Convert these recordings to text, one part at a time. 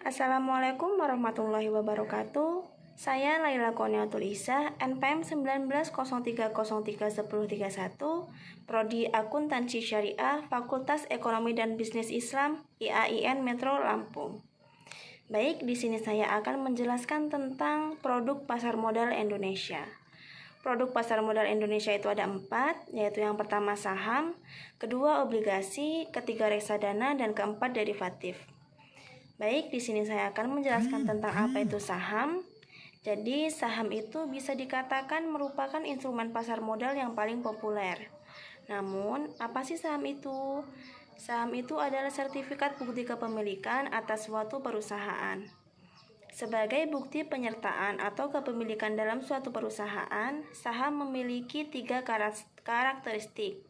Assalamualaikum warahmatullahi wabarakatuh. Saya Laila Qoniatul Isa, NPM 1903031031, Prodi Akuntansi Syariah, Fakultas Ekonomi dan Bisnis Islam, IAIN Metro Lampung. Baik, di sini saya akan menjelaskan tentang produk pasar modal Indonesia. Produk pasar modal Indonesia itu ada 4, yaitu yang pertama saham, kedua obligasi, ketiga reksadana, dan keempat derivatif. Baik, di sini saya akan menjelaskan tentang apa itu saham. Jadi, saham itu bisa dikatakan merupakan instrumen pasar modal yang paling populer. Namun, apa sih saham itu? Saham itu adalah sertifikat bukti kepemilikan atas suatu perusahaan. Sebagai bukti penyertaan atau kepemilikan dalam suatu perusahaan, saham memiliki 3 karakteristik,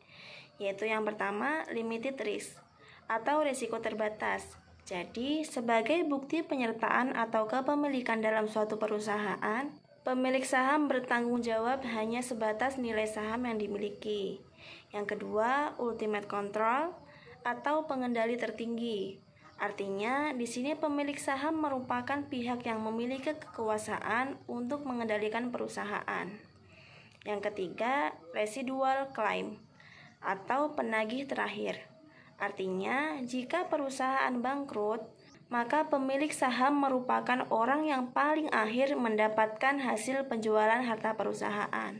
yaitu yang pertama, limited risk atau risiko terbatas. Jadi, sebagai bukti penyertaan atau kepemilikan dalam suatu perusahaan, pemilik saham bertanggung jawab hanya sebatas nilai saham yang dimiliki. Yang kedua, ultimate control atau pengendali tertinggi. Artinya, di sini pemilik saham merupakan pihak yang memiliki kekuasaan untuk mengendalikan perusahaan. Yang ketiga, residual claim atau penagih terakhir. Artinya, jika perusahaan bangkrut, maka pemilik saham merupakan orang yang paling akhir mendapatkan hasil penjualan harta perusahaan.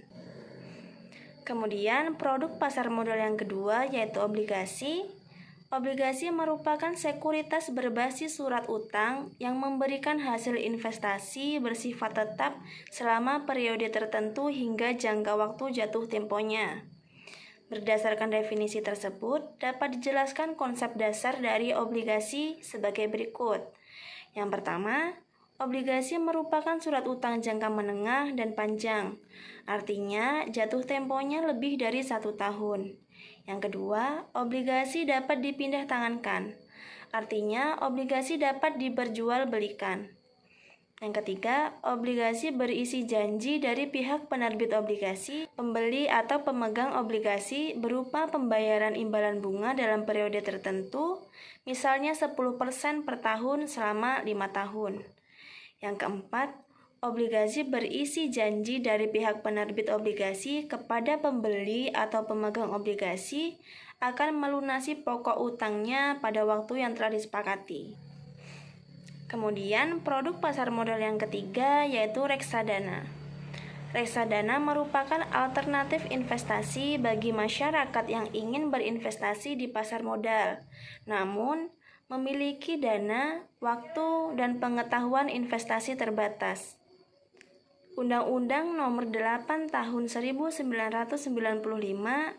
Kemudian, produk pasar modal yang kedua yaitu obligasi. Obligasi merupakan sekuritas berbasis surat utang yang memberikan hasil investasi bersifat tetap selama periode tertentu hingga jangka waktu jatuh temponya. Berdasarkan definisi tersebut, dapat dijelaskan konsep dasar dari obligasi sebagai berikut. Yang pertama, obligasi merupakan surat utang jangka menengah dan panjang. Artinya, jatuh temponya lebih dari 1 tahun. Yang kedua, obligasi dapat dipindah tangankan. Artinya, obligasi dapat diperjualbelikan. Yang ketiga, obligasi berisi janji dari pihak penerbit obligasi, pembeli atau pemegang obligasi berupa pembayaran imbalan bunga dalam periode tertentu, misalnya 10% per tahun selama 5 tahun. Yang keempat, obligasi berisi janji dari pihak penerbit obligasi kepada pembeli atau pemegang obligasi akan melunasi pokok utangnya pada waktu yang telah disepakati. Kemudian, produk pasar modal yang ketiga yaitu reksadana. Reksadana merupakan alternatif investasi bagi masyarakat yang ingin berinvestasi di pasar modal, namun memiliki dana, waktu, dan pengetahuan investasi terbatas. Undang-Undang Nomor 8 Tahun 1995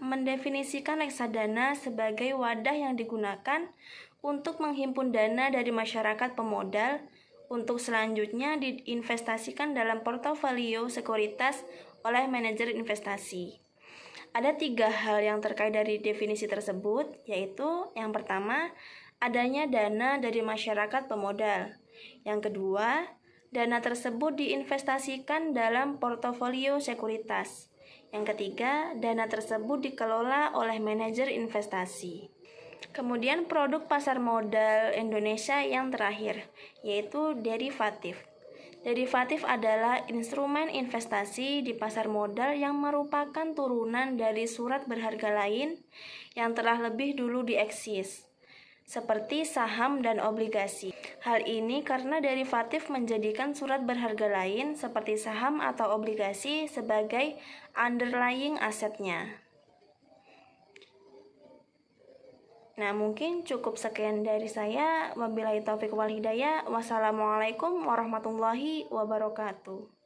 mendefinisikan reksadana sebagai wadah yang digunakan untuk menghimpun dana dari masyarakat pemodal untuk selanjutnya diinvestasikan dalam portofolio sekuritas oleh manajer investasi. Ada 3 hal yang terkait dari definisi tersebut, yaitu yang pertama, adanya dana dari masyarakat pemodal. Yang kedua, dana tersebut diinvestasikan dalam portofolio sekuritas. Yang ketiga, dana tersebut dikelola oleh manajer investasi. Kemudian produk pasar modal Indonesia yang terakhir, yaitu derivatif. Derivatif adalah instrumen investasi di pasar modal yang merupakan turunan dari surat berharga lain yang telah lebih dulu dieksis, seperti saham dan obligasi. Hal ini karena derivatif menjadikan surat berharga lain seperti saham atau obligasi sebagai underlying asetnya. Nah, mungkin cukup sekian dari saya. Wabillahi taufiq wal hidayah. Wassalamualaikum warahmatullahi wabarakatuh.